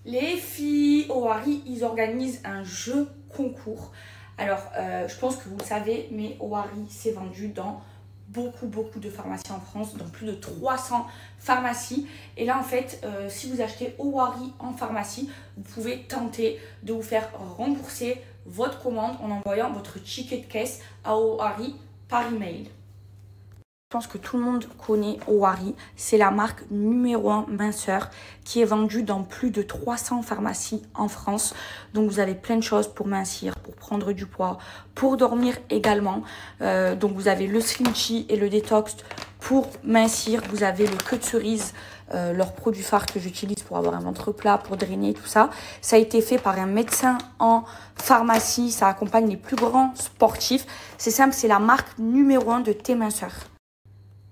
Les filles au Harry, ils organisent un jeu concours. Alors, je pense que vous le savez, mais au Harry, c'est vendu dans beaucoup de pharmacies en France, dans plus de 300 pharmacies. Et là, en fait, si vous achetez au Harry en pharmacie, vous pouvez tenter de vous faire rembourser votre commande en envoyant votre ticket de caisse à au Harry par email. Je pense que tout le monde connaît Owari. C'est la marque numéro 1 minceur qui est vendue dans plus de 300 pharmacies en France. Donc vous avez plein de choses pour mincir, pour prendre du poids, pour dormir également. Donc vous avez le Slim et le Détox pour mincir. Vous avez le queue de cerise, leur produit phare que j'utilise pour avoir un ventre plat, pour drainer, tout ça. Ça a été fait par un médecin en pharmacie. Ça accompagne les plus grands sportifs. C'est simple, c'est la marque numéro 1 de thé minceur.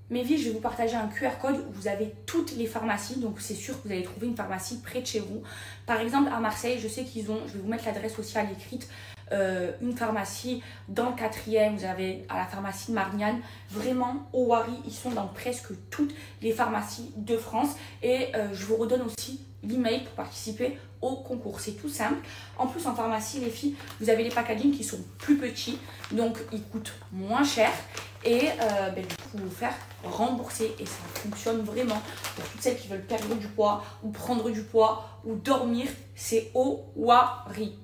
Mes vies, je vais vous partager un QR code où vous avez toutes les pharmacies. Donc, c'est sûr que vous allez trouver une pharmacie près de chez vous. Par exemple, à Marseille, je sais qu'ils ont, je vais vous mettre l'adresse aussi à l'écrite, une pharmacie dans le 4e. Vous avez à la pharmacie de Marignane. Vraiment, au Harry, ils sont dans presque toutes les pharmacies de France. Et je vous redonne aussi l'email pour participer au concours. C'est tout simple. En plus, en pharmacie, les filles, vous avez les packaging qui sont plus petits. Donc, ils coûtent moins cher. Et du coup, vous faire rembourser. Et ça fonctionne vraiment pour toutes celles qui veulent perdre du poids ou prendre du poids ou dormir. C'est Owari.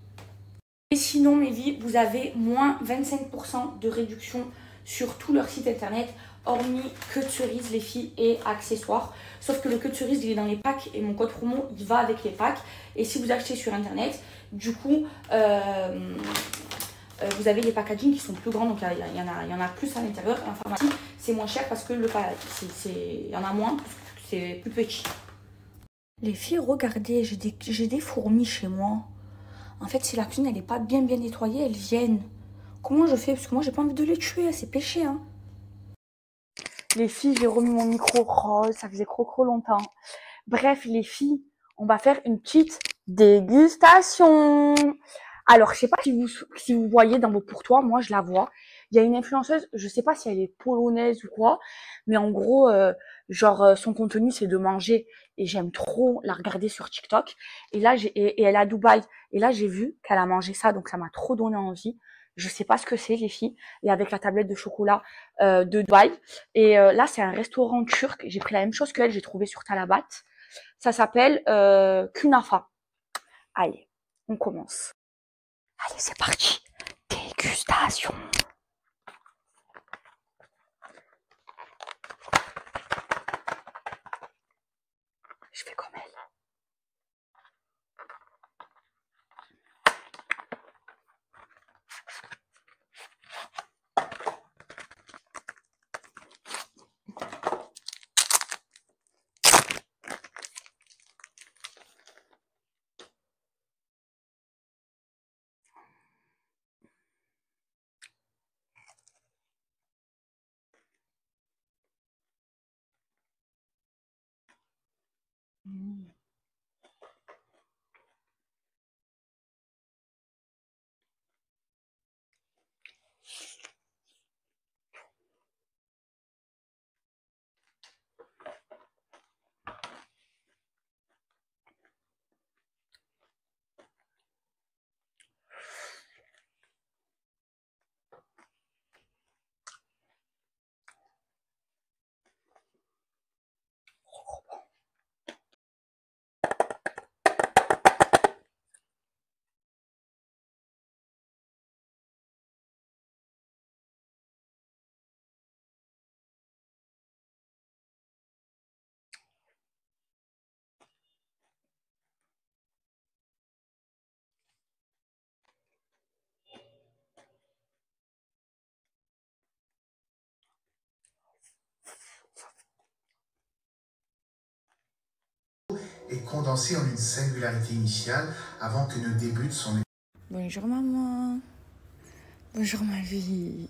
Et sinon, mes vies, vous avez moins 25% de réduction sur tout leur site internet, hormis queue de cerise, les filles, et accessoires. Sauf que le queue de cerise, il est dans les packs et mon code promo, il va avec les packs. Et si vous achetez sur internet, du coup, vous avez les packaging qui sont plus grands, donc il y en a plus à l'intérieur. En pharmacie, c'est moins cher parce que il y en a moins, parce que c'est plus petit. Les filles, regardez, j'ai des fourmis chez moi. En fait, si la cuisine elle n'est pas bien nettoyée, elles viennent. Comment je fais? Parce que moi, j'ai pas envie de les tuer, c'est péché. Hein. Les filles, j'ai remis mon micro rose, ça faisait trop longtemps. Bref, les filles, on va faire une petite dégustation. Alors, je sais pas si vous voyez dans vos pourtois, moi je la vois. Il y a une influenceuse, je sais pas si elle est polonaise ou quoi, mais en gros, son contenu c'est de manger et j'aime trop la regarder sur TikTok. Et là, et elle est à Dubaï. Et là, j'ai vu qu'elle a mangé ça, donc ça m'a trop donné envie. Je sais pas ce que c'est, les filles. Et avec la tablette de chocolat de Dubaï. Et là, c'est un restaurant turc. J'ai pris la même chose qu'elle, j'ai trouvé sur Talabat. Ça s'appelle Kunafa. Allez, on commence. Allez, c'est parti. Dégustation. Je fais comme elle. Est condensé en une singularité initiale avant que ne débute son... Bonjour maman. Bonjour ma vie.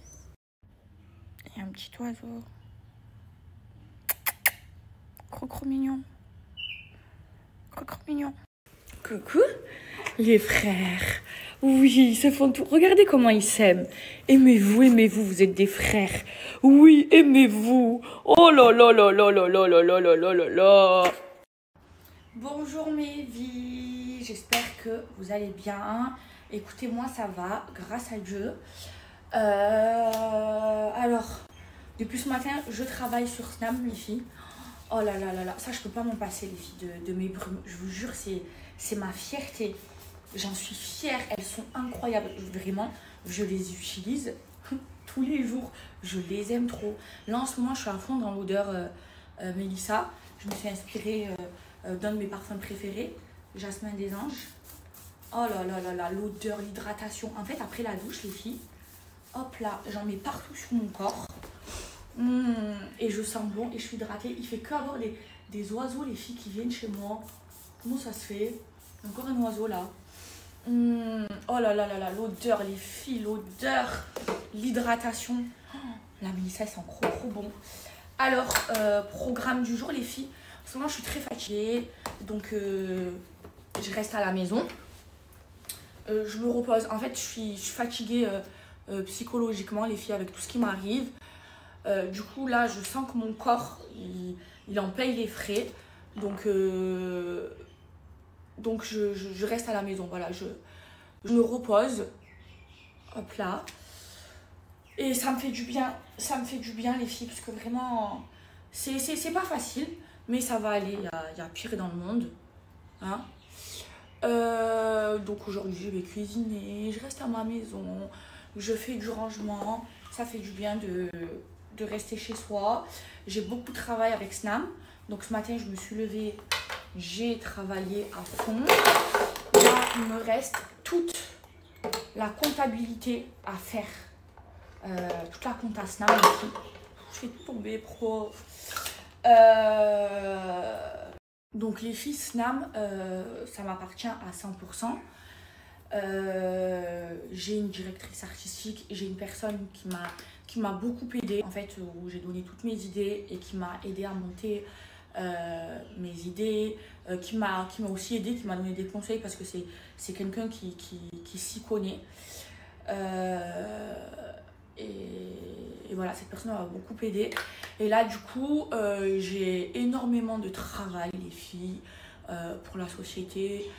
Il y a un petit oiseau. Croc mignon. Croc mignon. Coucou les frères. Oui, ils se font tout. Regardez comment ils s'aiment. Aimez-vous, vous êtes des frères. Oui, aimez-vous. Oh là là là là là là là là là là là là. Bonjour mes vies. filles, j'espère que vous allez bien. Écoutez, moi ça va, grâce à Dieu. Alors, depuis ce matin, je travaille sur Snap, les filles. Oh là là là là, ça je peux pas m'en passer, les filles, de mes brumes. Je vous jure, c'est ma fierté. J'en suis fière, elles sont incroyables. Vraiment, je les utilise tous les jours. Je les aime trop. Là, en ce moment, je suis à fond dans l'odeur Mélissa. Je me suis inspirée d'un de mes parfums préférés, Jasmin des Anges. Oh là là là là, l'odeur, l'hydratation. En fait, après la douche, les filles, hop là, j'en mets partout sur mon corps. Et je sens bon et je suis hydratée. Il fait qu'avoir des oiseaux, les filles, qui viennent chez moi. Comment ça se fait? Encore un oiseau là. Oh là là là là, l'odeur, les filles, l'odeur, l'hydratation. Oh, la Mélissa, c'est encore trop bon. Alors, programme du jour, les filles. En ce moment, je suis très fatiguée. Donc, je reste à la maison. Je me repose. En fait, je suis fatiguée psychologiquement, les filles, avec tout ce qui m'arrive. Du coup, là, je sens que mon corps, il en paye les frais. Donc je reste à la maison. Voilà, je me repose. Hop là. Et ça me fait du bien. Ça me fait du bien, les filles, parce que vraiment, c'est pas facile. Mais ça va aller. Il y a pire dans le monde. Hein. Donc aujourd'hui, je vais cuisiner. Je reste à ma maison. Je fais du rangement. Ça fait du bien de rester chez soi. J'ai beaucoup de travail avec Snam. Donc ce matin, je me suis levée. J'ai travaillé à fond. Là, il me reste toute la comptabilité à faire. Toute la compta Snam aussi. Je vais tomber pro. Donc les filles Snam, ça m'appartient à 100%. J'ai une directrice artistique, j'ai une personne qui m'a beaucoup aidée, en fait, où j'ai donné toutes mes idées et qui m'a aidé à monter mes idées, qui m'a aussi aidé, qui m'a donné des conseils parce que c'est quelqu'un qui s'y connaît. Et voilà, cette personne m'a beaucoup aidé. Et là, du coup, j'ai énormément de travail, les filles, pour la société.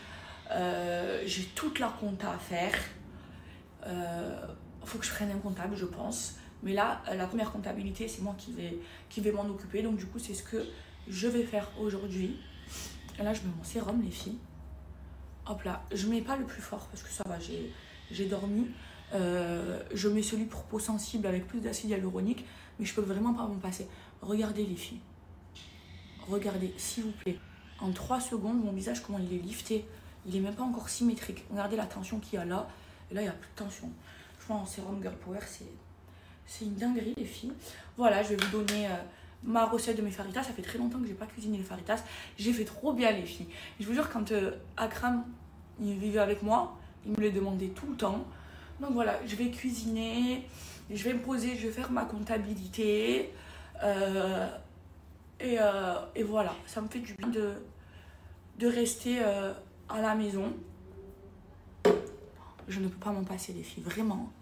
J'ai toute la compta à faire. Faut que je prenne un comptable, je pense. Mais là, la première comptabilité, c'est moi qui vais m'en occuper. Donc du coup, c'est ce que je vais faire aujourd'hui. Et là, je mets mon sérum, les filles. Hop là, je mets pas le plus fort parce que ça va, j'ai dormi. Je mets celui pour peau sensible avec plus d'acide hyaluronique, mais je peux vraiment pas m'en passer. Regardez, les filles. Regardez, s'il vous plaît. En 3 secondes, mon visage, comment il est lifté. Il est même pas encore symétrique. Regardez la tension qu'il y a là. Et là, il n'y a plus de tension. Franchement, en sérum Girl Power, c'est une dinguerie, les filles. Voilà, je vais vous donner ma recette de mes faritas. Ça fait très longtemps que j'ai pas cuisiné les faritas. J'ai fait trop bien, les filles. Je vous jure, quand Akram il vivait avec moi, il me les demandait tout le temps. Donc voilà, je vais cuisiner, je vais me poser, je vais faire ma comptabilité. Et voilà, ça me fait du bien de rester à la maison. Je ne peux pas m'en passer, les filles, vraiment.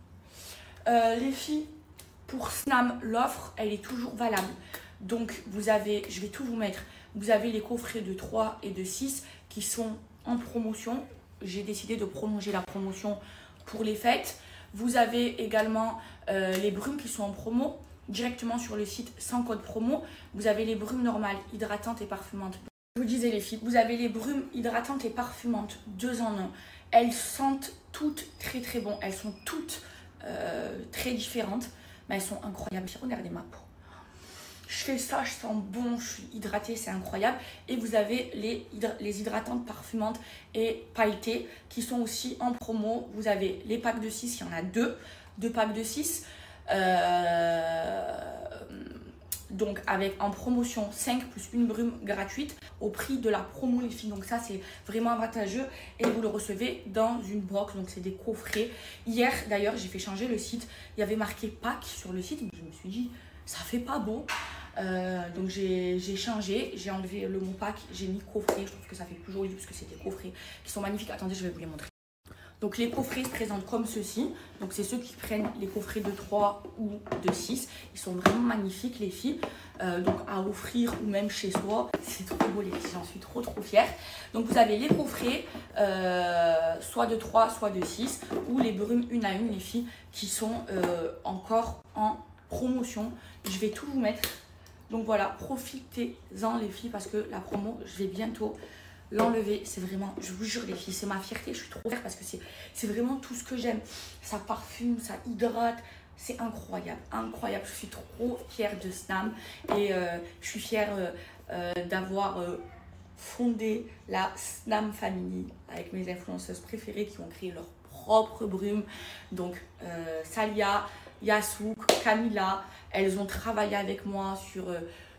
Les filles, pour Snam, l'offre, elle est toujours valable. Donc, vous avez, je vais tout vous mettre, vous avez les coffrets de 3 et de 6 qui sont en promotion. J'ai décidé de prolonger la promotion pour les fêtes. Vous avez également les brumes qui sont en promo directement sur le site sans code promo. Vous avez les brumes normales, hydratantes et parfumantes. Je vous disais, les filles, vous avez les brumes hydratantes et parfumantes 2 en 1. Elles sentent toutes très très bon. Elles sont toutes très différentes, mais elles sont incroyables. Regardez ma peau. Je fais ça, je sens bon, je suis hydratée, c'est incroyable. Et vous avez les hydratantes parfumantes et pailletées qui sont aussi en promo. Vous avez les packs de 6, il y en a 2 packs de 6. Donc avec en promotion 5 plus une brume gratuite au prix de la promo, les filles. Donc ça, c'est vraiment avantageux et vous le recevez dans une box. Donc c'est des coffrets. Hier d'ailleurs, j'ai fait changer le site. Il y avait marqué pack sur le site, mais je me suis dit ça fait pas beau. Donc j'ai changé, j'ai enlevé le mot pack, j'ai mis coffret. Je trouve que ça fait plus joli parce que c'est des coffrets qui sont magnifiques. Attendez, je vais vous les montrer. Donc les coffrets se présentent comme ceci. Donc c'est ceux qui prennent les coffrets de 3 ou de 6. Ils sont vraiment magnifiques, les filles. Donc à offrir ou même chez soi. C'est trop beau, les filles. J'en suis trop fière. Donc vous avez les coffrets soit de 3, soit de 6, ou les brumes une à une, les filles, qui sont encore en promotion. Je vais tout vous mettre. Donc voilà, profitez-en les filles, parce que la promo, je vais bientôt l'enlever. C'est vraiment, je vous jure les filles, c'est ma fierté. Je suis trop fière parce que c'est vraiment tout ce que j'aime. Ça parfume, ça hydrate. C'est incroyable, incroyable. Je suis trop fière de Snam et je suis fière d'avoir fondé la Snam Family avec mes influenceuses préférées qui ont créé leur propre brume. Donc Salia, Yasouk, Camilla, elles ont travaillé avec moi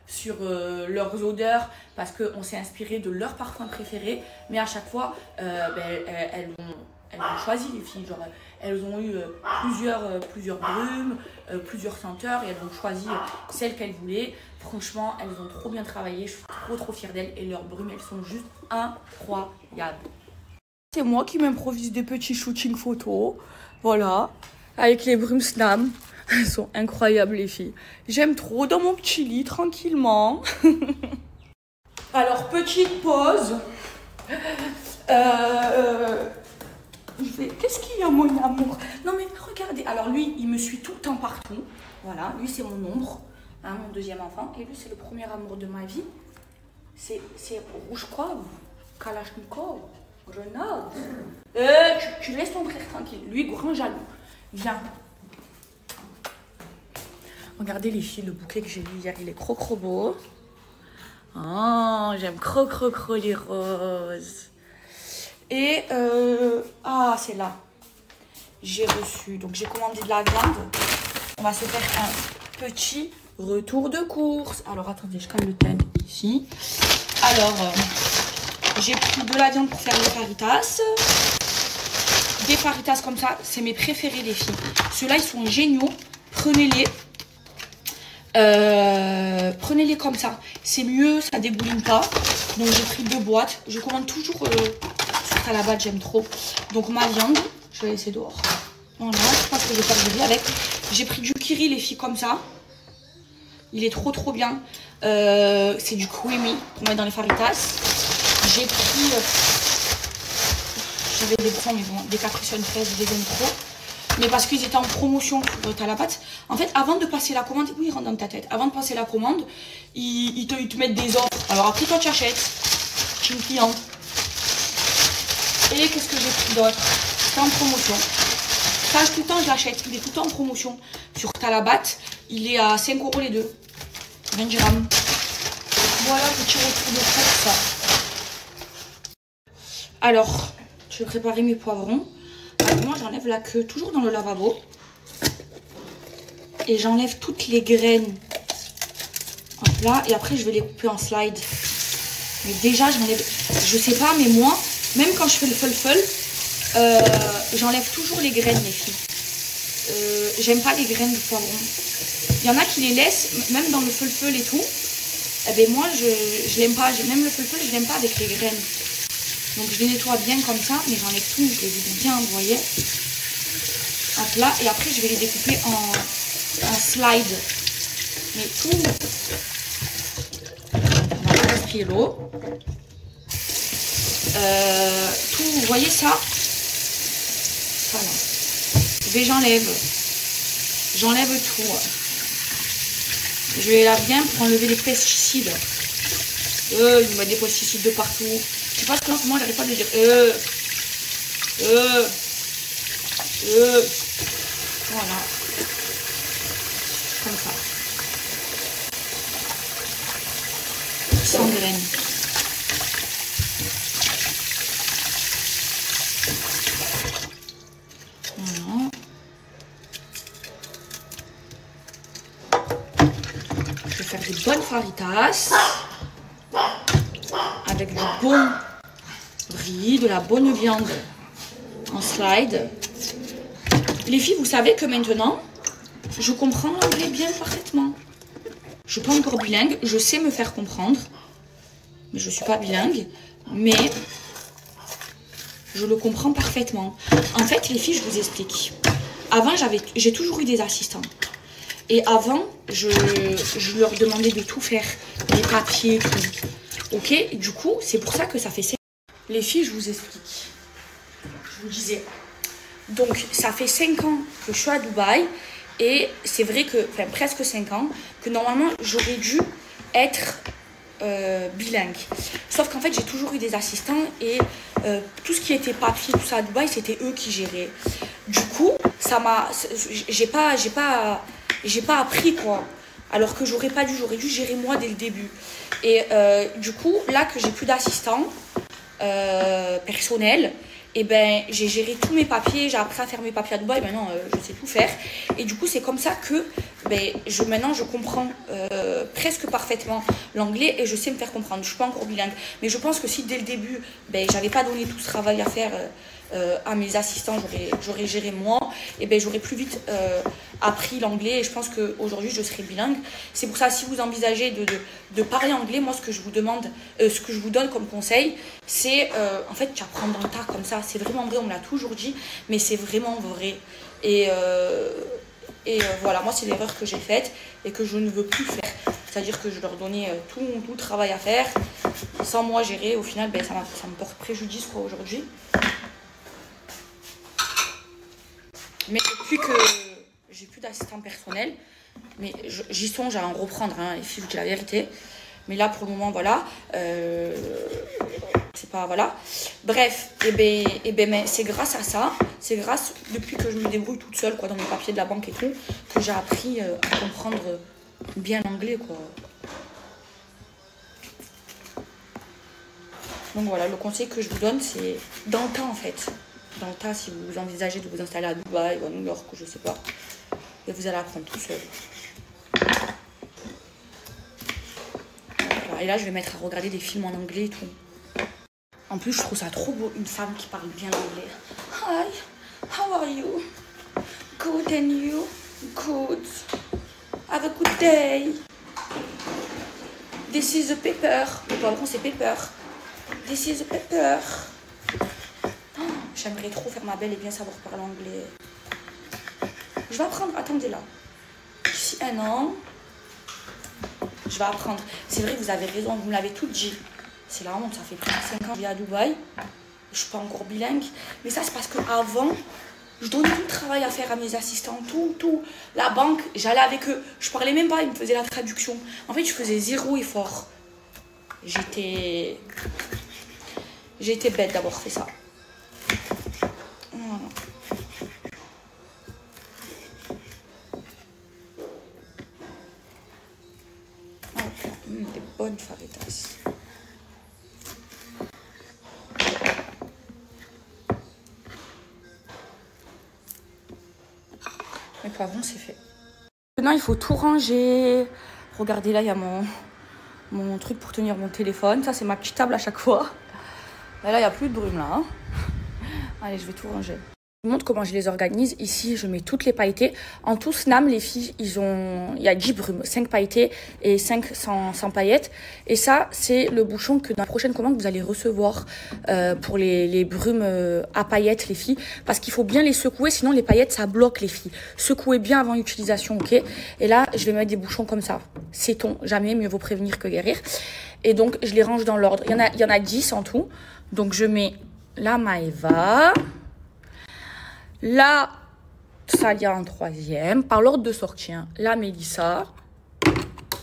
sur leurs odeurs parce qu'on s'est inspiré de leurs parfums préférés. Mais à chaque fois, elles ont choisi les filles. Genre, elles ont eu plusieurs brumes, plusieurs senteurs et elles ont choisi celles qu'elles voulaient. Franchement, elles ont trop bien travaillé. Je suis trop fière d'elles et leurs brumes, elles sont juste incroyables. C'est moi qui m'improvise des petits shootings photos. Voilà, avec les brumes Snam. Elles sont incroyables les filles. J'aime trop dans mon petit lit, tranquillement. Alors, petite pause. Qu'est-ce qu'il y a, mon amour? Non mais regardez, alors lui il me suit tout le temps partout. Voilà, lui c'est mon ombre, hein, mon deuxième enfant. Et lui c'est le premier amour de ma vie. C'est Rouchkov, Kalachnikov, Grenade. Tu laisses ton frère tranquille, lui grand jaloux. Viens. Regardez les filles, le bouquet que j'ai eu hier, il est trop beau. Oh, j'aime trop les roses. Et, c'est là. J'ai reçu, donc j'ai commandé de la viande. On va se faire un petit retour de course. Alors, attendez, je calme le thème ici. Alors, j'ai pris de la viande pour faire les faritas. Des faritas comme ça, c'est mes préférés les filles. Ceux-là, ils sont géniaux. Prenez-les. Prenez-les comme ça. C'est mieux, ça dégouline pas. Donc, j'ai pris 2 boîtes. Je commande toujours... à la base j'aime trop. Donc ma viande, je vais la laisser dehors. Voilà, je pense que je vais faire du riz avec. J'ai pris du kiri les filles comme ça. Il est trop bien. C'est du creamy qu'on met dans les faritas. J'ai pris... J'avais des bons, mais bon, des capriccio fraises, je les aime trop. Mais parce qu'ils étaient en promotion pour Talabat. En fait, avant de passer la commande, oui, il rentre dans ta tête. Avant de passer la commande, ils te mettent des offres. Alors après, toi, tu achètes. Je suis une cliente. Et qu'est-ce que j'ai pris d'autre? C'est en promotion. Ça, tout le temps, je l'achète. Il est tout le temps en promotion. Sur Talabat, il est à 5 € les deux. 20 dirhams. Voilà, petit retour de course. Alors, je vais préparer mes poivrons. Alors, moi, j'enlève la queue toujours dans le lavabo. Et j'enlève toutes les graines. Hop là. Et après, je vais les couper en slide. Mais déjà, j'enlève... Je sais pas, mais moi... Même quand je fais le ful, j'enlève toujours les graines, les filles. J'aime pas les graines de poivron. Il y en a qui les laissent, même dans le ful et tout. Eh ben moi, je l'aime pas. Même le ful, je l'aime pas avec les graines. Donc je les nettoie bien comme ça, mais j'enlève tout. Je les vide bien, vous voyez. Hop là. Et après, je vais les découper en slide. Mais tout... On va respirer l'eau. Tout, vous voyez ça? Voilà. Et j'enlève tout. Je vais la bien pour enlever les pesticides. Ils me mettent des pesticides de partout. Je sais pas ce que moi j'arrive pas à le dire. Voilà. Comme ça. Sans graines. Voilà. Je vais faire des bonnes faritas avec du bon riz, de la bonne viande en slide. Les filles, vous savez que maintenant, je comprends l'anglais bien parfaitement. Je ne suis pas encore bilingue, je sais me faire comprendre, mais je ne suis pas bilingue, mais je le comprends parfaitement. En fait, les filles, je vous explique. Avant, j'ai toujours eu des assistants. Et avant, je leur demandais de tout faire, les papiers, tout. Ok, du coup, c'est pour ça que ça fait... Les filles, je vous explique. vous disais. Donc, ça fait 5 ans que je suis à Dubaï. Et c'est vrai que, enfin presque 5 ans, que normalement, j'aurais dû être bilingue. Sauf qu'en fait, j'ai toujours eu des assistants et tout ce qui était papier, tout ça à Dubaï, c'était eux qui géraient. Du coup, ça m'a... J'ai pas appris, quoi. Alors que j'aurais dû gérer moi dès le début. Et du coup, là que j'ai plus d'assistants personnels, et ben j'ai géré tous mes papiers, j'ai appris à faire mes papiers à Dubaï, maintenant je sais tout faire. Et du coup, c'est comme ça que maintenant je comprends presque parfaitement l'anglais et je sais me faire comprendre. Je suis pas encore bilingue, mais je pense que si dès le début, j'avais pas donné tout ce travail à faire à mes assistants, j'aurais géré moi, et j'aurais plus vite appris l'anglais et je pense qu'aujourd'hui je serais bilingue. C'est pour ça, si vous envisagez de parler anglais, moi ce que je vous demande, ce que je vous donne comme conseil, c'est en fait tu apprends dans le tas comme ça. C'est vraiment vrai, on me l'a toujours dit, mais c'est vraiment vrai. Et voilà, moi c'est l'erreur que j'ai faite et que je ne veux plus faire. C'est-à-dire que je leur donnais tout le travail à faire, sans moi gérer. Au final, ça me porte préjudice quoi aujourd'hui. Mais depuis que j'ai plus d'assistant personnel, mais j'y songe à en reprendre, hein, les filles, je vous dis la vérité. Mais là, pour le moment, voilà. C'est pas, voilà. Bref, mais c'est grâce à ça, c'est grâce, depuis que je me débrouille toute seule, quoi, dans mes papiers de la banque et tout, que j'ai appris à comprendre bien l'anglais, quoi. Donc voilà, le conseil que je vous donne, c'est dans le temps, en fait. Dans le tas, si vous envisagez de vous installer à Dubaï ou à New York ou je sais pas, et vous allez apprendre tout seul. Voilà. Et là, je vais mettre à regarder des films en anglais et tout. En plus, je trouve ça trop beau, une femme qui parle bien l'anglais. Hi, how are you? Good and you? Good. Have a good day. This is a paper. Le poivron, c'est paper. This is a paper. J'aimerais trop faire ma belle et bien savoir parler anglais. Je vais apprendre, attendez là. D'ici 1 an, je vais apprendre. C'est vrai, vous avez raison, vous me l'avez tout dit. C'est la honte, ça fait plus de 5 ans que je vis à Dubaï. Je suis pas encore bilingue. Mais ça, c'est parce qu'avant, je donnais tout le travail à faire à mes assistants, tout. La banque, j'allais avec eux. Je parlais même pas, ils me faisaient la traduction. En fait, je faisais 0 effort. J'étais bête d'avoir fait ça. Voilà. Des bonnes favetas. Mes poivrons, c'est fait. Maintenant, il faut tout ranger. Regardez, là, il y a mon truc pour tenir mon téléphone. Ça, c'est ma petite table à chaque fois. Et là, il n'y a plus de brume, là. Hein. Allez, je vais tout ranger. Je vous montre comment je les organise. Ici, je mets toutes les pailletées. En tout Snam, les filles, il y a 10 brumes. 5 pailletées et 5 sans paillettes. Et ça, c'est le bouchon que dans la prochaine commande, vous allez recevoir pour les brumes à paillettes, les filles. Parce qu'il faut bien les secouer, sinon les paillettes, ça bloque, les filles. Secouez bien avant l'utilisation, ok? Et là, je vais mettre des bouchons comme ça. Sait-on jamais, mieux vaut prévenir que guérir. Et donc, je les range dans l'ordre. Il y en a 10 en tout. Donc, je mets la Maeva. La Salia en 3e, par l'ordre de sortie. Hein. La Mélissa.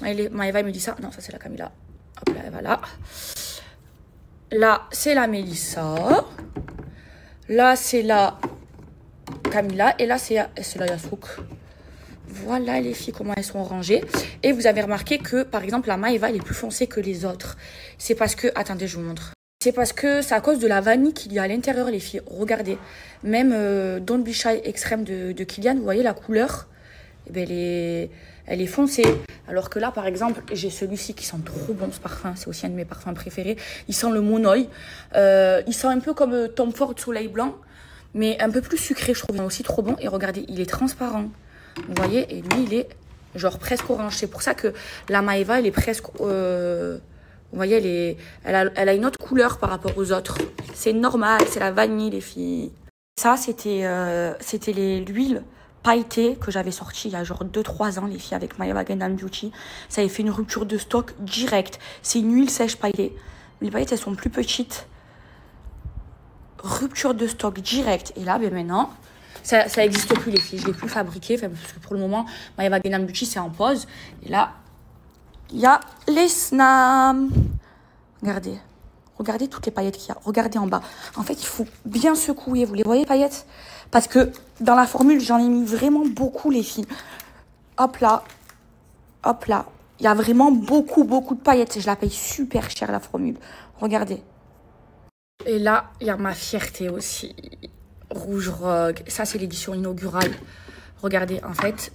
Maeva et Mélissa. Non, ça c'est la Camilla. Hop là, elle va là. Là, c'est la Mélissa. Là, c'est la Camilla. Et là, c'est la Yasouk. Voilà les filles, comment elles sont rangées. Et vous avez remarqué que, par exemple, la Maeva, elle est plus foncée que les autres. C'est parce que... Attendez, je vous montre. C'est parce que c'est à cause de la vanille qu'il y a à l'intérieur, les filles. Regardez. Même Don't Be Shy Extrême de Kilian, vous voyez la couleur, elle est foncée. Alors que là, par exemple, j'ai celui-ci qui sent trop bon, ce parfum. C'est aussi un de mes parfums préférés. Il sent le Monoï. Il sent un peu comme Tom Ford Soleil Blanc, mais un peu plus sucré, je trouve. Il est aussi trop bon. Et regardez, il est transparent. Vous voyez, et lui, il est genre presque orange. C'est pour ça que la Maeva, elle est presque... Vous voyez, elle a une autre couleur par rapport aux autres. C'est normal, c'est la vanille, les filles. Ça, c'était l'huile pailletée que j'avais sortie il y a genre 2-3 ans, les filles, avec Maeva Gendam Beauty. Ça avait fait une rupture de stock directe. C'est une huile sèche pailletée. Les paillettes, elles sont plus petites. rupture de stock direct. Et là, ben maintenant, ça n'existe plus les filles. Je ne l'ai plus fabriqué. Parce que pour le moment, Maeva Gangnam Beauty, c'est en pause. Et là, il y a les Snam. Regardez. Regardez toutes les paillettes qu'il y a. Regardez en bas. En fait, il faut bien secouer. Vous les voyez, paillettes? Parce que dans la formule, j'en ai mis vraiment beaucoup, les filles. Hop là. Hop là. Il y a vraiment beaucoup de paillettes. Je la paye super cher, la formule. Regardez. Et là, il y a ma fierté aussi. Rouge Rogue. Ça, c'est l'édition inaugurale. Regardez, en fait,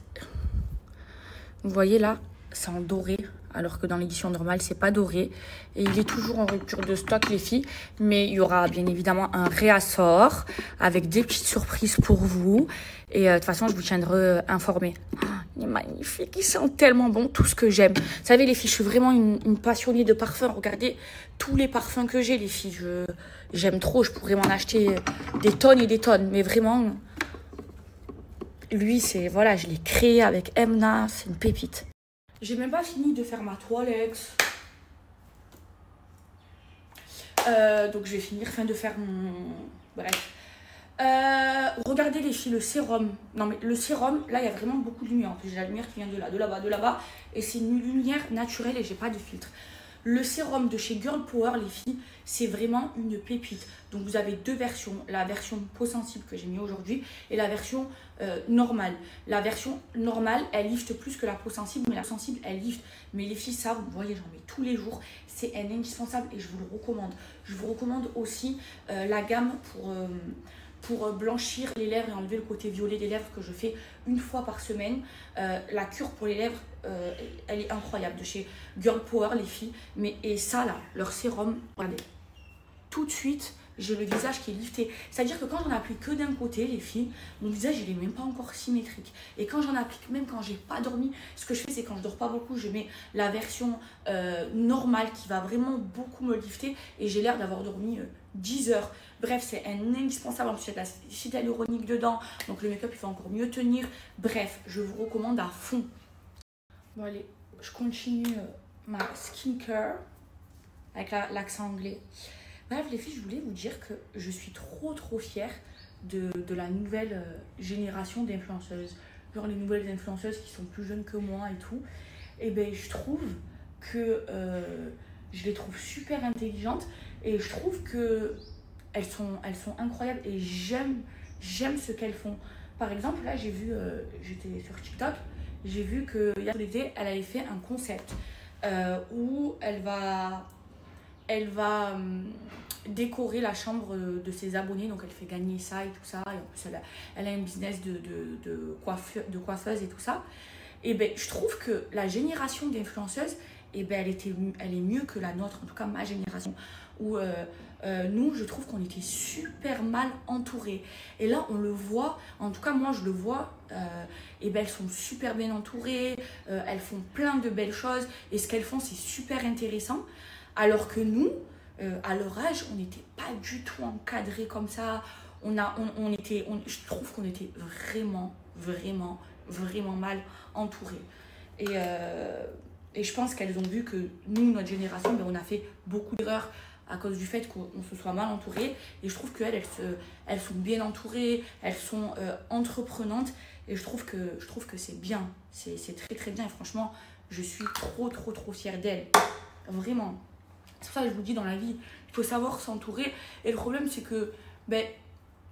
vous voyez là, c'est en doré. Alors que dans l'édition normale, c'est pas doré. Et il est toujours en rupture de stock, les filles. Mais il y aura bien évidemment un réassort avec des petites surprises pour vous. Et de toute façon, je vous tiendrai informé. Oh, il est magnifique, il sent tellement bon, tout ce que j'aime. Vous savez, les filles, je suis vraiment une passionnée de parfums. Regardez tous les parfums que j'ai, les filles. J'aime trop, je pourrais m'en acheter des tonnes et des tonnes. Mais vraiment, lui, c'est, voilà, je l'ai créé avec Emna, c'est une pépite. J'ai même pas fini de faire ma toilette. Donc je vais finir de faire mon... Bref. Regardez les filles, le sérum. Non mais le sérum, là il y a vraiment beaucoup de lumière. En plus j'ai la lumière qui vient de là, de là-bas, de là-bas. Et c'est une lumière naturelle et j'ai pas de filtre. Le sérum de chez Girl Power, les filles, c'est vraiment une pépite. Donc vous avez deux versions. La version peau sensible que j'ai mis aujourd'hui et la version normale. La version normale, elle lifte plus que la peau sensible, mais la sensible, elle lifte. Mais les filles, ça, vous voyez, j'en mets tous les jours. C'est un indispensable et je vous le recommande. Je vous recommande aussi la gamme pour blanchir les lèvres et enlever le côté violet des lèvres que je fais une fois par semaine. La cure pour les lèvres, elle est incroyable de chez Girl Power, les filles. Et ça là, leur sérum, regardez, tout de suite, j'ai le visage qui est lifté. C'est-à-dire que quand j'en applique que d'un côté, les filles, mon visage il est même pas encore symétrique. Et quand j'en applique, même quand j'ai pas dormi, ce que je fais c'est quand je dors pas beaucoup, je mets la version normale qui va vraiment beaucoup me lifter et j'ai l'air d'avoir dormi 10 heures. Bref, c'est un indispensable. En plus, il y a de l'acide hyaluronique dedans, donc le make-up il va encore mieux tenir. Bref, je vous recommande à fond. Bon allez, je continue ma skincare avec l'accent anglais. Bref les filles, je voulais vous dire que je suis trop fière de la nouvelle génération d'influenceuses. Genre les nouvelles influenceuses qui sont plus jeunes que moi et tout. Et ben je trouve que je les trouve super intelligentes et je trouve que elles sont incroyables et j'aime ce qu'elles font. Par exemple là j'ai vu, j'étais sur TikTok, j'ai vu que hier l'été elle avait fait un concept où elle va décorer la chambre de ses abonnés, donc elle fait gagner ça et tout ça, et en plus elle a un business de coiffeuse et tout ça. Et ben je trouve que la génération d'influenceuses, et ben elle est mieux que la nôtre, en tout cas ma génération, où nous je trouve qu'on était super mal entourés. Et là on le voit, en tout cas moi je le vois, et ben elles sont super bien entourées, elles font plein de belles choses, et ce qu'elles font c'est super intéressant. Alors que nous, à leur âge, on n'était pas du tout encadrés comme ça. Je trouve qu'on était vraiment mal entourés. Et je pense qu'elles ont vu que nous, notre génération, ben, on a fait beaucoup d'erreurs à cause du fait qu'on se soit mal entourés. Et je trouve qu'elles, elles sont bien entourées, elles sont entreprenantes. Et je trouve que c'est bien. C'est très bien. Et franchement, je suis trop fière d'elles. Vraiment. C'est pour ça que je vous dis, dans la vie, il faut savoir s'entourer. Et le problème, c'est que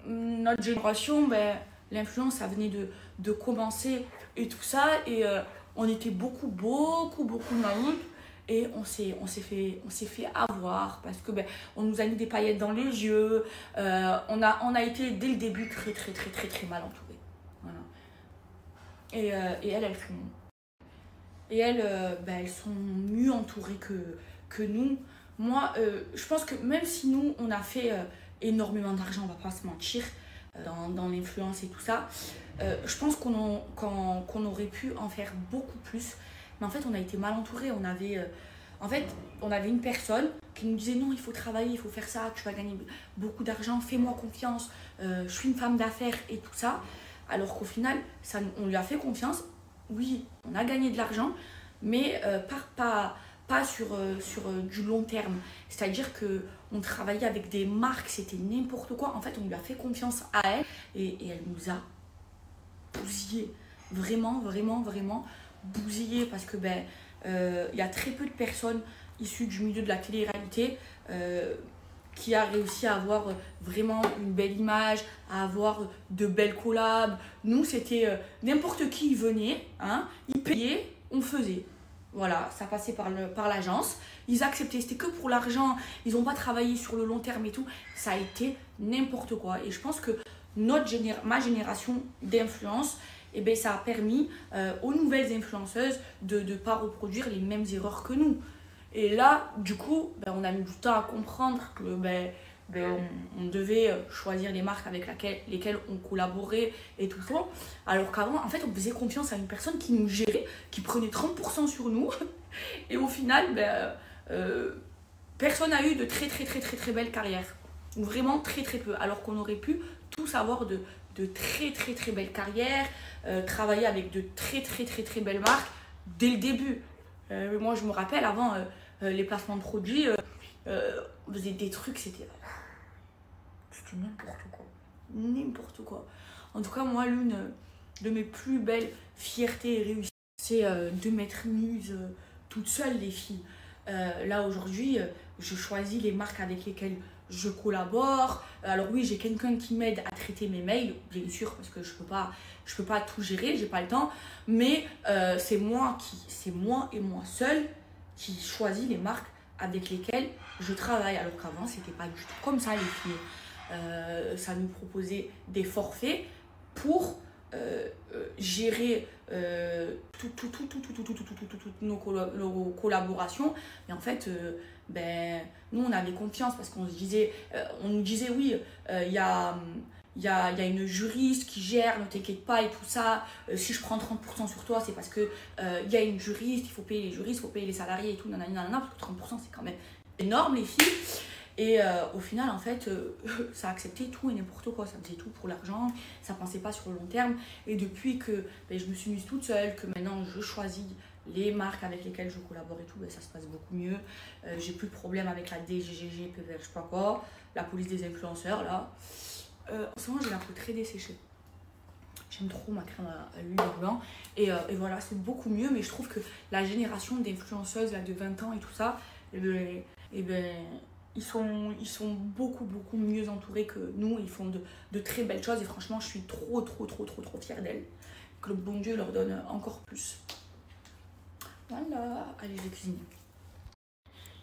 notre génération, l'influence, ça venait de commencer et tout ça. Et on était beaucoup naïfs. Et on s'est fait avoir parce que on nous a mis des paillettes dans les yeux. On a été, dès le début, très mal entourés. Voilà. Et elles sont mieux entourées que nous. Moi, je pense que même si nous, on a fait énormément d'argent, on va pas se mentir, dans l'influence et tout ça, je pense qu'on aurait pu en faire beaucoup plus. Mais en fait, on a été mal entourés. On avait une personne qui nous disait non, il faut travailler, il faut faire ça, tu vas gagner beaucoup d'argent, fais-moi confiance, je suis une femme d'affaires et tout ça. Alors qu'au final, on lui a fait confiance. Oui, on a gagné de l'argent, mais pas sur du long terme. C'est-à-dire qu'on travaillait avec des marques, c'était n'importe quoi. En fait, on lui a fait confiance à elle et elle nous a bousillé. Vraiment, vraiment, vraiment bousillé parce que y a très peu de personnes issues du milieu de la télé-réalité qui a réussi à avoir vraiment une belle image, à avoir de belles collabs. Nous, c'était n'importe qui venait, hein, ils payaient, on faisait. Voilà, ça passait par l'agence. Ils acceptaient, c'était que pour l'argent. Ils n'ont pas travaillé sur le long terme et tout. Ça a été n'importe quoi. Et je pense que ma génération d'influence, ça a permis aux nouvelles influenceuses de ne pas reproduire les mêmes erreurs que nous. Et là, du coup, on a mis du temps à comprendre que on devait choisir les marques avec lesquelles on collaborait et tout ça. Alors qu'avant, en fait, on faisait confiance à une personne qui nous gérait, qui prenait 30% sur nous. Et au final, personne n'a eu de très très très très très belles carrières. Ou vraiment très très peu. Alors qu'on aurait pu tous avoir de très très très belles carrières, travailler avec de très très très très belles marques dès le début. Moi, je me rappelle avant les placements de produits, on faisait des trucs, c'était n'importe quoi. N'importe quoi. En tout cas, moi, l'une de mes plus belles fiertés et réussites, c'est de m'être mise toute seule, les filles. Là, aujourd'hui, je choisis les marques avec lesquelles je collabore. Alors oui, j'ai quelqu'un qui m'aide à traiter mes mails, bien sûr, parce que je peux pas tout gérer, j'ai pas le temps. Mais c'est moi et moi seule qui choisis les marques avec lesquelles je travaille. Alors qu'avant, c'était pas du tout comme ça, les filles. Ça nous proposait des forfaits pour gérer toutes nos collaborations. Et en fait, nous, on avait confiance parce qu'on nous disait oui, il y a une juriste qui gère, ne t'inquiète pas et tout ça. Si je prends 30% sur toi, c'est parce que il y a une juriste, il faut payer les juristes, il faut payer les salariés et tout, nanana, parce que 30% c'est quand même énorme, les filles. Et au final, en fait, ça acceptait tout et n'importe quoi. Ça faisait tout pour l'argent, ça pensait pas sur le long terme. Et depuis que je me suis mise toute seule, que maintenant je choisis les marques avec lesquelles je collabore et tout, ça se passe beaucoup mieux. J'ai plus de problème avec la DGGG, PVR, je sais pas quoi, la police des influenceurs, là. En ce moment, j'ai la peau très desséchée. J'aime trop ma crème à l'huile de blanc. Et voilà, c'est beaucoup mieux. Mais je trouve que la génération d'influenceuses là, de 20 ans et tout ça, ils sont beaucoup, beaucoup mieux entourés que nous. Ils font de très belles choses. Et franchement, je suis trop, trop, trop, trop, trop fière d'elles. Que le bon Dieu leur donne encore plus. Voilà. Allez, je vais cuisiner.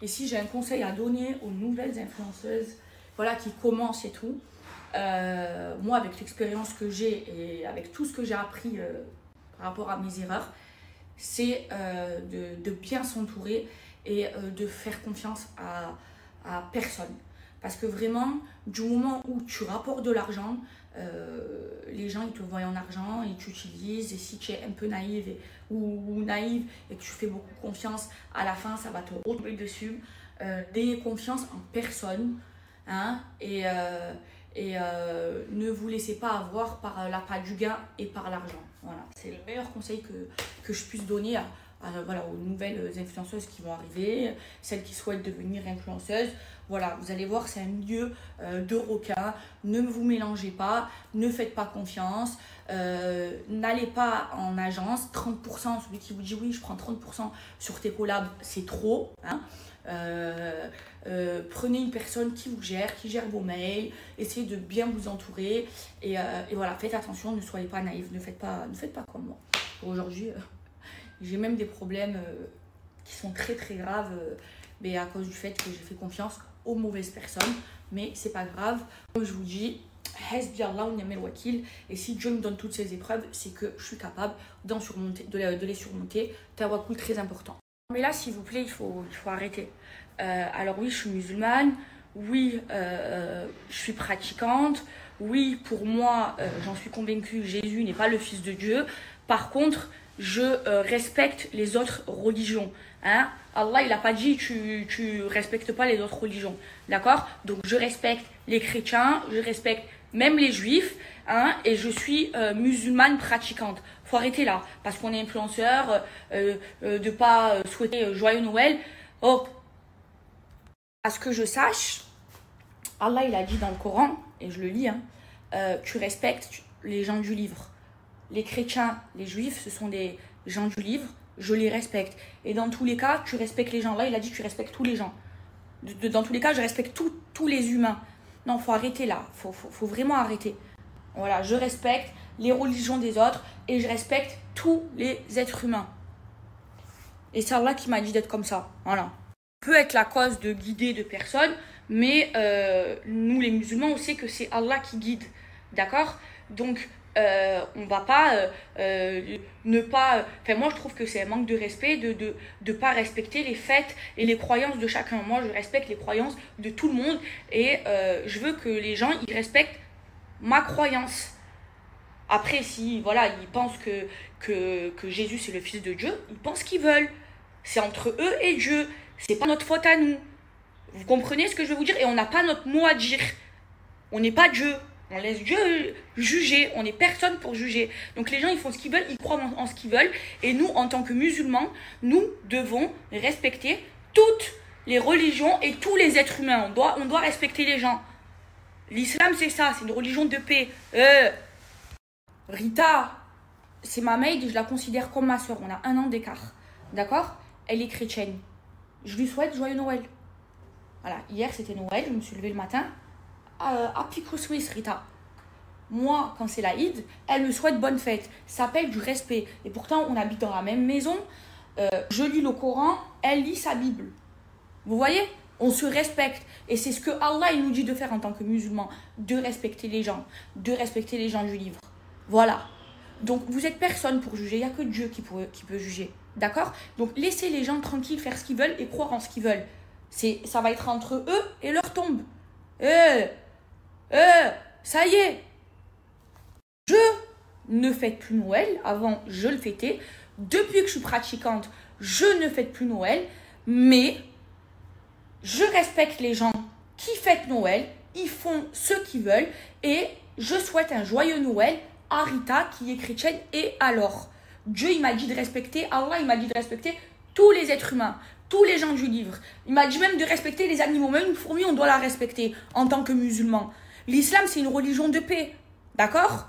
Et si j'ai un conseil à donner aux nouvelles influenceuses, voilà, qui commencent et tout, moi, avec l'expérience que j'ai et avec tout ce que j'ai appris par rapport à mes erreurs, c'est de bien s'entourer et de faire confiance à personne. Parce que vraiment, du moment où tu rapportes de l'argent, les gens ils te voient en argent, ils t'utilisent. Et si tu es un peu naïve ou naïve et que tu fais beaucoup confiance, à la fin ça va te retomber dessus. N'ayez confiance en personne, hein, et ne vous laissez pas avoir par l'appât du gain et par l'argent. Voilà, c'est le meilleur conseil que je puisse donner voilà, aux nouvelles influenceuses qui vont arriver, celles qui souhaitent devenir influenceuses. Voilà, vous allez voir, c'est un milieu de requins. Ne vous mélangez pas, ne faites pas confiance, n'allez pas en agence. 30%, celui qui vous dit oui, je prends 30% sur tes collabs, c'est trop, hein. Prenez une personne qui vous gère, qui gère vos mails, essayez de bien vous entourer et voilà, faites attention, ne soyez pas naïfs, ne faites pas comme moi. Aujourd'hui, j'ai même des problèmes qui sont très très graves, mais à cause du fait que j'ai fait confiance aux mauvaises personnes, mais c'est pas grave. Comme je vous dis, Hasbi Allah wa ni'mal wakil, et si Dieu me donne toutes ces épreuves, c'est que je suis capable de les surmonter. Tawakkul, très important. Mais là, s'il vous plaît, il faut arrêter. Alors oui, je suis musulmane, oui, je suis pratiquante, oui, pour moi, j'en suis convaincue, Jésus n'est pas le Fils de Dieu. Par contre, je respecte les autres religions. Hein? Allah, il n'a pas dit tu respectes pas les autres religions. D'accord? Donc, je respecte les chrétiens, je respecte même les juifs, hein, et je suis musulmane pratiquante. Faut arrêter là, parce qu'on est influenceur, de pas souhaiter joyeux Noël. Oh, à ce que je sache, Allah il a dit dans le Coran, et je le lis, hein, tu respectes les gens du livre. Les chrétiens, les juifs, ce sont des gens du livre, je les respecte. Et dans tous les cas, tu respectes les gens. Là, il a dit tu respectes tous les gens. Dans tous les cas, je respecte tous les humains. Non, faut arrêter là. Faut vraiment arrêter. Voilà, je respecte les religions des autres et je respecte tous les êtres humains. Et c'est Allah qui m'a dit d'être comme ça. Voilà. Peut être la cause de guider de personnes, mais nous les musulmans, on sait que c'est Allah qui guide. D'accord? Donc, on va pas ne pas... Enfin, moi, je trouve que c'est un manque de respect de pas respecter les fêtes et les croyances de chacun. Moi, je respecte les croyances de tout le monde et je veux que les gens, ils respectent ma croyance. Après, si, voilà, ils pensent que Jésus, c'est le Fils de Dieu, ils pensent qu'ils veulent. C'est entre eux et Dieu. C'est pas notre faute à nous. Vous comprenez ce que je veux vous dire? Et on n'a pas notre mot à dire. On n'est pas Dieu. On laisse Dieu juger. On n'est personne pour juger. Donc les gens, ils font ce qu'ils veulent, ils croient en ce qu'ils veulent. Et nous, en tant que musulmans, nous devons respecter toutes les religions et tous les êtres humains. On doit respecter les gens. L'islam, c'est ça. C'est une religion de paix. Rita, c'est ma maid et je la considère comme ma soeur. On a 1 an d'écart. D'accord? Elle est chrétienne. Je lui souhaite joyeux Noël. Voilà. Hier, c'était Noël. Je me suis levée le matin. Happy Christmas, Rita. Moi, quand c'est l'Aïd, elle me souhaite bonne fête. Ça s'appelle du respect. Et pourtant, on habite dans la même maison. Je lis le Coran, elle lit sa Bible. Vous voyez? On se respecte. Et c'est ce que Allah il nous dit de faire en tant que musulmans. De respecter les gens. De respecter les gens du livre. Voilà. Donc, vous êtes personne pour juger. Il n'y a que Dieu qui peut juger. D'accord? Donc, laissez les gens tranquilles faire ce qu'ils veulent et croire en ce qu'ils veulent. Ça va être entre eux et leur tombe. Ça y est. Je ne fête plus Noël. Avant, je le fêtais. Depuis que je suis pratiquante, je ne fête plus Noël. Mais je respecte les gens qui fêtent Noël. Ils font ce qu'ils veulent. Et je souhaite un joyeux Noël à Rita qui est chrétienne. Et alors, Dieu, il m'a dit de respecter, Allah, il m'a dit de respecter tous les êtres humains, tous les gens du livre. Il m'a dit même de respecter les animaux. Même une fourmi, on doit la respecter en tant que musulman. L'islam, c'est une religion de paix. D'accord?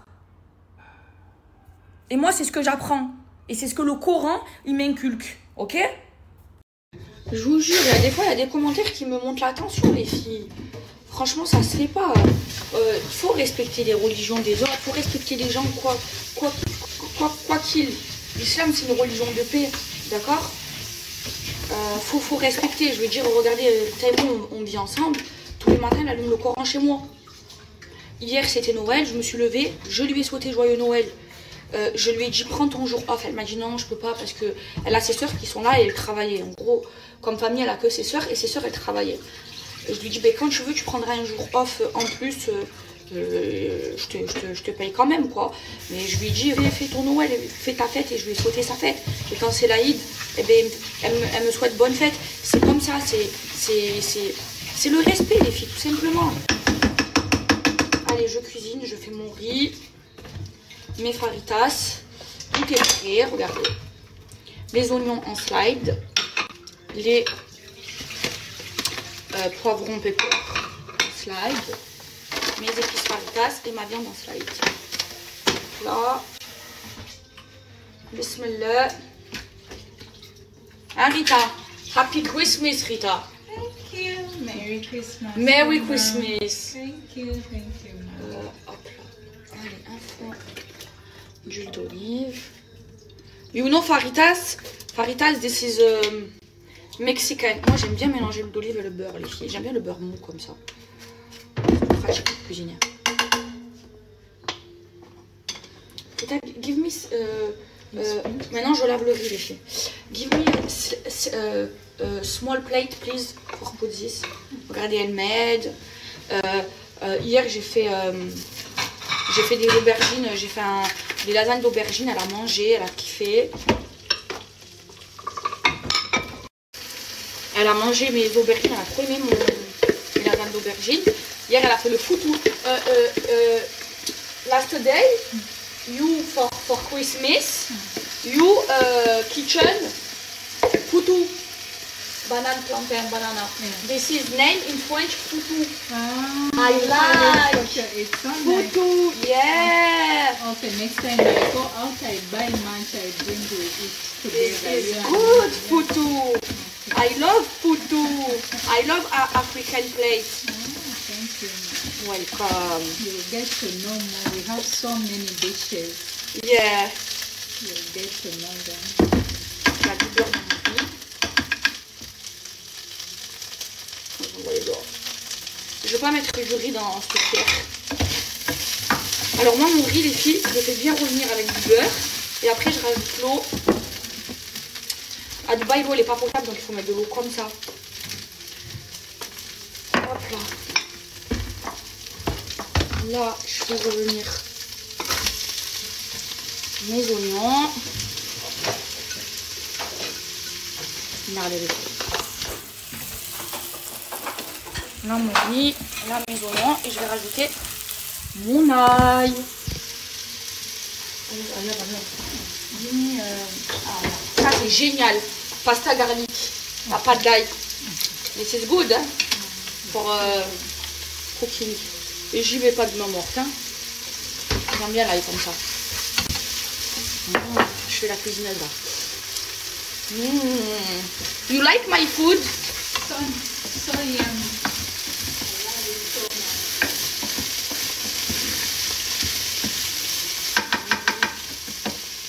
Et moi, c'est ce que j'apprends. Et c'est ce que le Coran, il m'inculque. Ok? Je vous jure, des fois, il y a des commentaires qui me montent la tension, les filles. Franchement, ça se fait pas. Il faut respecter les religions des autres. Il faut respecter les gens, quoi qu'il. L'islam, c'est une religion de paix. D'accord? Faut respecter. Je veux dire, regardez, Taïwan, on vit ensemble. Tous les matins, elle allume le Coran chez moi. Hier, c'était Noël. Je me suis levée. Je lui ai souhaité joyeux Noël. Je lui ai dit, prends ton jour off. Elle m'a dit, non, je peux pas parce que elle a ses soeurs qui sont là et elle travaillait. En gros, comme famille, elle a que ses soeurs et ses soeurs, elles travaillaient. Je lui dis, ben, quand tu veux, tu prendras un jour off en plus. Je te paye quand même, quoi. Mais je lui ai dit, fais ton Noël, fais ta fête. Et je lui ai souhaité sa fête. Et quand c'est l'Aïd, eh ben, elle me souhaite bonne fête. C'est comme ça, c'est le respect, les filles, tout simplement. Allez, je cuisine, je fais mon riz, mes faritas. Tout est prêt, regardez. Les oignons en slide, les poivrons pepper en slide, mes épices faritas et ma viande en slide. Là, bismillah. Hein, Rita? Happy Christmas, Rita. Thank you. Merry Christmas. Merry Christmas. Thank you. Hop là. Allez, un fond d'huile d'olive. You know faritas? Faritas, this is Mexican. Moi, j'aime bien mélanger l'huile d'olive et le beurre, les filles. J'aime bien le beurre mou comme ça. C'est pratique pour cuisiner. Give me... maintenant, je lave le riz, les filles. Give me small plate, please, for put this. Regardez, elle m'aide. Hier, j'ai fait des aubergines. J'ai fait des lasagnes d'aubergines. Elle a mangé, elle a kiffé. Elle a mangé mes aubergines. Elle a trop aimé mes lasagnes d'aubergines. Hier, elle a fait le foot. last day, you for Christmas, you kitchen, futu, banana plantain, banana. Yeah. This is name in French, futu. Ah, I like it's so nice. futu, yeah. Okay, next time I go outside, buy lunch, I bring you eat This together. is You and good me. futu. I love futu. I love African plates. Oh, thank you. Welcome. You'll get to know more. We have so many dishes. Yeah. You'll get to know them. La du beurre dans mon riz. Je vais pas mettre du riz dans ce pierre. Alors moi mon riz les filles, je le fais bien revenir avec du beurre. Et après je rajoute l'eau. À Dubaï l'eau elle est pas potable donc il faut mettre de l'eau comme ça. Hop là. Là je fais revenir mes oignons. Regardez les filles. Là mon riz, là mes oignons et je vais rajouter mon ail. Ça c'est génial, pasta garlic, la pâte d'ail. This is good hein, for cooking. Et j'y vais pas de main morte. Hein. J'aime bien l'ail comme ça. Je fais la cuisineuse là. You like my food? So yummy.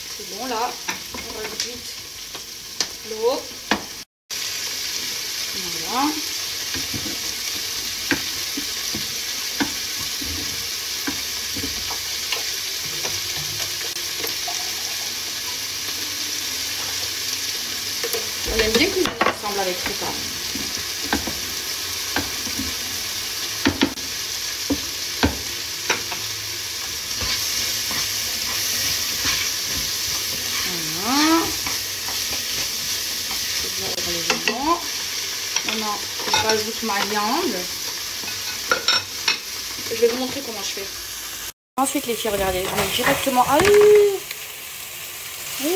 C'est bon là, on rajoute vite l'eau. Voilà. On aime bien cuisiner ensemble avec tout ça. Maintenant, je rajoute ma viande. Je vais vous montrer comment je fais. Ensuite, les filles, regardez, je mets directement. Ah oui, oui.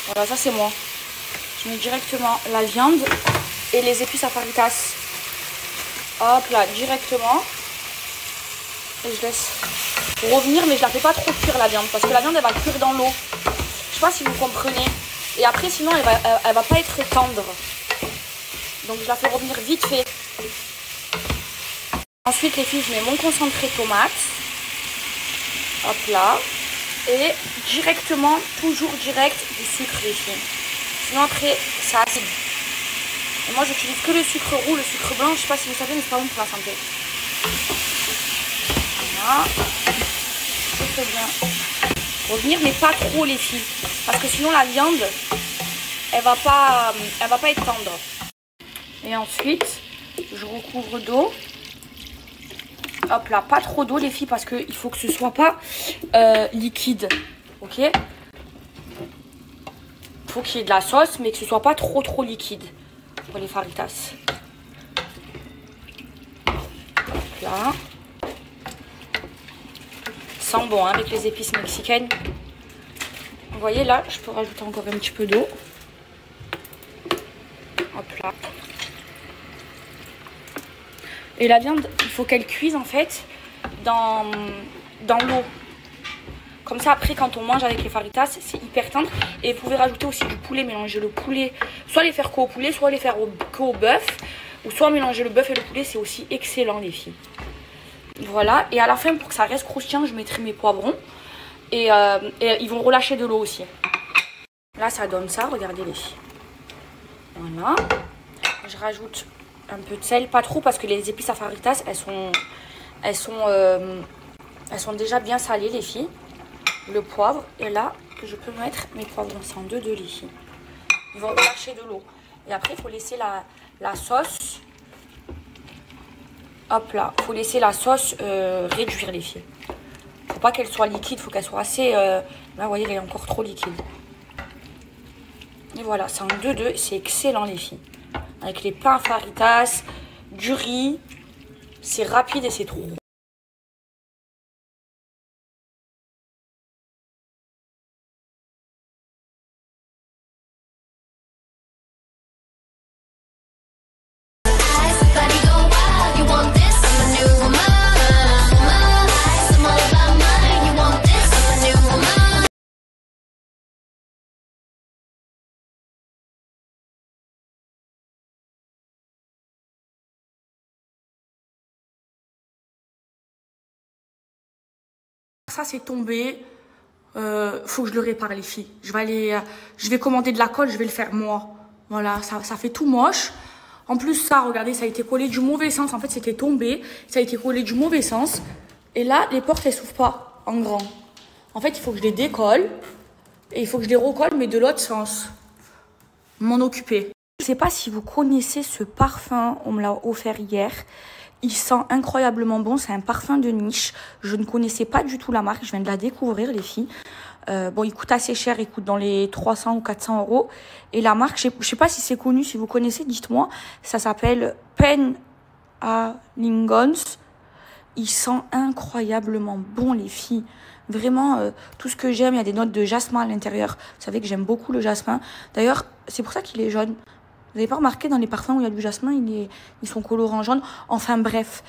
Voilà, ça c'est moi. Je mets directement la viande et les épices à faritas. Hop là, directement. Et je laisse revenir, mais je la fais pas trop cuire la viande parce que la viande elle va cuire dans l'eau. Je sais pas si vous comprenez. Et après sinon elle va pas être tendre. Donc je la fais revenir vite fait. Ensuite les filles, je mets mon concentré tomate. Hop là. Et directement, toujours direct du sucre les filles. Sinon après c'est acide. Et moi j'utilise que le sucre roux, le sucre blanc. Je sais pas si vous savez mais c'est pas bon pour la santé. Voilà. Je fais bien revenir mais pas trop les filles. Parce que sinon la viande elle va pas être tendre. Et ensuite je recouvre d'eau. Hop là, pas trop d'eau les filles parce qu'il faut que ce soit pas liquide. Ok. Il faut qu'il y ait de la sauce mais que ce soit pas trop liquide pour les faritas. Hop là. Sent bon hein, avec les épices mexicaines. Vous voyez là, je peux rajouter encore un petit peu d'eau. Hop là. Et la viande, il faut qu'elle cuise en fait dans l'eau. Comme ça après quand on mange avec les faritas, c'est hyper tendre. Et vous pouvez rajouter aussi du poulet, mélanger le poulet. Soit les faire qu'au poulet, soit les faire qu'au bœuf. Ou soit mélanger le bœuf et le poulet, c'est aussi excellent les filles. Voilà, et à la fin pour que ça reste croustillant, je mettrai mes poivrons. Et ils vont relâcher de l'eau aussi. Là ça donne ça, regardez les filles. Voilà. Je rajoute un peu de sel, pas trop parce que les épices à faritas elles sont déjà bien salées les filles. Le poivre, et là je peux mettre mes poivrons, c'est en deux les filles. Ils vont relâcher de l'eau. Et après il faut laisser la sauce. Hop là, il faut laisser la sauce réduire les filles. Faut pas qu'elle soit liquide, faut qu'elle soit assez... Là vous voyez elle est encore trop liquide. Et voilà, c'est en 2-2, c'est excellent les filles. avec les pains faritas, du riz. C'est rapide et c'est trop. Ça c'est tombé, faut que je le répare les filles. Je vais commander de la colle, je vais le faire moi. Voilà, ça fait tout moche. En plus ça, regardez, ça a été collé du mauvais sens. En fait c'était tombé, ça a été collé du mauvais sens. Et là, les portes elles s'ouvrent pas en grand. En fait il faut que je les décolle et il faut que je les recolle mais de l'autre sens. M'en occuper. Je sais pas si vous connaissez ce parfum, on me l'a offert hier. Il sent incroyablement bon, c'est un parfum de niche. Je ne connaissais pas du tout la marque, je viens de la découvrir les filles. Bon, il coûte assez cher, il coûte dans les 300 ou 400 euros. Et la marque, je sais pas si c'est connu, si vous connaissez, dites-moi. Ça s'appelle Pen à Lingons. Il sent incroyablement bon les filles. Vraiment, tout ce que j'aime, il y a des notes de jasmin à l'intérieur. Vous savez que j'aime beaucoup le jasmin. D'ailleurs, c'est pour ça qu'il est jaune. Vous n'avez pas remarqué dans les parfums où il y a du jasmin, ils sont colorés en jaune. Enfin bref.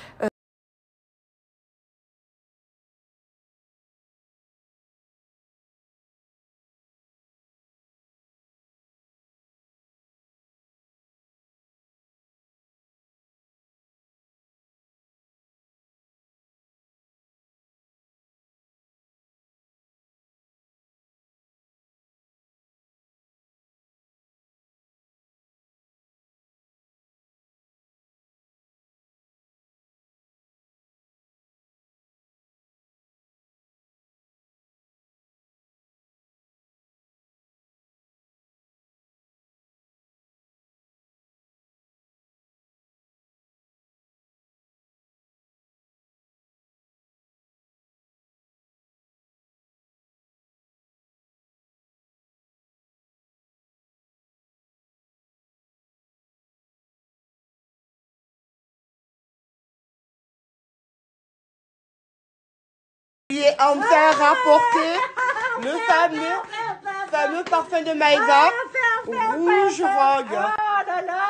est enfin rapporté le fameux parfum de Maïva, Rouge Rogue. Oh là là!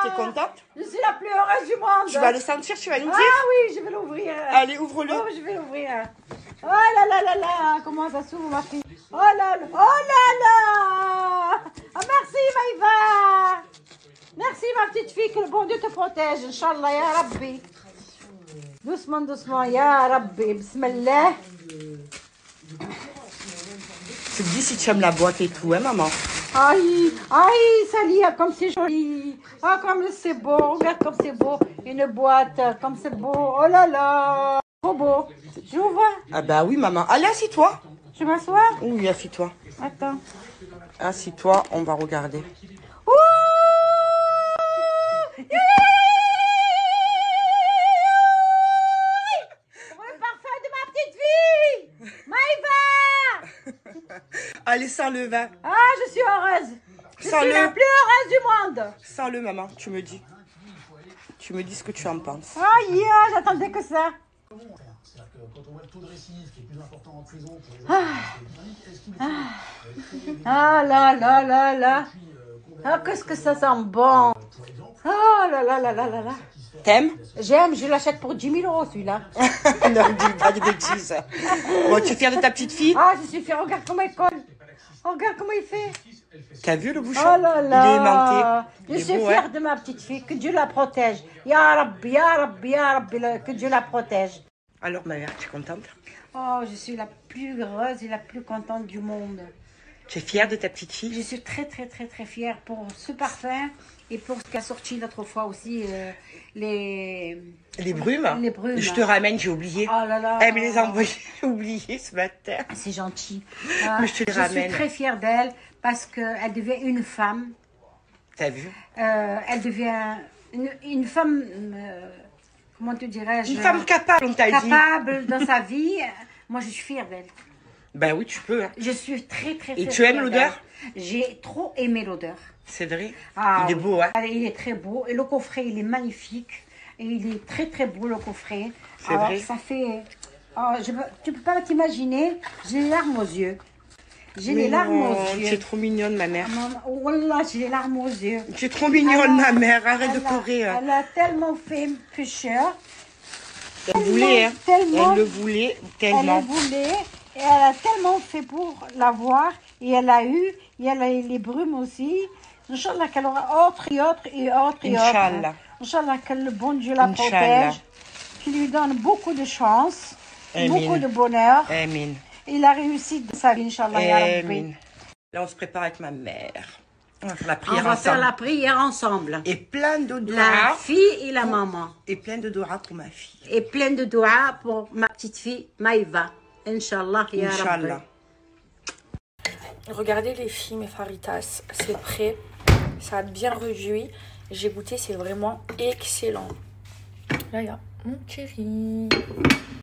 T'es contente? Je suis la plus heureuse du monde. Tu vas le sentir, tu vas nous dire? Ah oui, je vais l'ouvrir. Allez, ouvre-le. Oh, je vais l'ouvrir. Oh là là là là! Comment ça s'ouvre, ma fille? Oh là là! Oh là là! Ah, merci, Maïva! Merci, ma petite fille, que le bon Dieu te protège. Inch'Allah, ya Rabbi. Doucement, doucement, ya Rabbi. Bismillah. Tu me dis si tu aimes la boîte et tout, hein, maman? Aïe, aïe, Salia, comme c'est joli. Ah, comme c'est beau. Regarde comme c'est beau. Une boîte, comme c'est beau. Oh là là. Trop beau. J'ouvre. Ah bah oui, maman. Allez, assis-toi. Je m'assois? Oui, assis-toi. Attends. Assis-toi, on va regarder. Ouh! Le parfum de ma petite fille! Maïva! Allez, sens le vin. Ah, je suis heureuse. Je Sens-le. suis la plus heureuse du monde. Sens-le, maman, tu me dis. Tu me dis ce que tu en penses. Aïe, j'attendais que ça. Ah là là là là. Ah, qu'est-ce que ça sent bon. Oh là là là là là là. T'aimes? J'aime, je l'achète pour 10 000 € celui-là. Non, dis pas de bêtises. Bon, tu es fière de ta petite fille? Ah, je suis fière, regarde comment il colle. Regarde comment il fait. T'as vu le bouchon? Oh là là. Il est aimanté. Je Il est suis beau, fière hein? de ma petite fille, que Dieu la protège. Ya Rabbi, ya Rabbi, ya Rabbi, que Dieu la protège. Alors, ma mère, tu es contente? Oh, je suis la plus heureuse et la plus contente du monde. Tu es fière de ta petite fille? Je suis très, très, très, très fière pour ce parfum et pour ce qu'a sorti l'autre fois aussi, les brumes? Les brumes. Je te ramène, j'ai oublié. Oh là là. Elle me les a envoyées, j'ai oublié ce matin. C'est gentil. Mais je te les ramène. Je suis très fière d'elle parce qu'elle devient une femme. T'as vu? Elle devient une femme, comment te dirais-je? Une femme capable, on t'a dit. Capable dans sa vie. Moi, je suis fière d'elle. Ben oui, tu peux. Hein. Je suis très, très, Et très tu aimes fière l'odeur? d'elle. J'ai trop aimé l'odeur. C'est vrai. Ah, Il est beau, hein. Il est très beau. Et le coffret, il est magnifique. Et il est très très beau, le coffret. C'est vrai. Ça fait... Oh, tu peux pas t'imaginer, j'ai les larmes aux yeux. J'ai les larmes aux yeux. Tu es trop mignonne, ma mère. Maman, wallah, j'ai les larmes aux yeux. Tu es trop mignonne, ma mère. Arrête de courir. Elle a tellement fait pêcheur. Elle voulait, hein. Tellement, Elle le voulait elle tellement. le voulait. Et elle a tellement fait pour l'avoir. Et elle a eu. Et elle a eu les brumes aussi. Inch'Allah qu'elle aura autre et autre et autre et autre. Inch'Allah. Inch'Allah que le bon Dieu la Inch'Allah. protège. Qu'il lui donne beaucoup de chance. Amin. Beaucoup de bonheur. Amin. Et la réussite de sa vie, Inch'Allah. Ya Rabbi. Amin. Là, on se prépare avec ma mère. On va faire la On prière va faire ensemble. la prière ensemble. Et plein de La doigts. fille et la maman. Et plein de doigts pour ma fille. Et plein de doigts pour ma petite fille Maïva. Inch'Allah, ya Rabbi. Inch'Allah. Regardez les filles, mes faritas, c'est prêt. Ça a bien réduit. J'ai goûté, c'est vraiment excellent. Là, il y a mon chéri.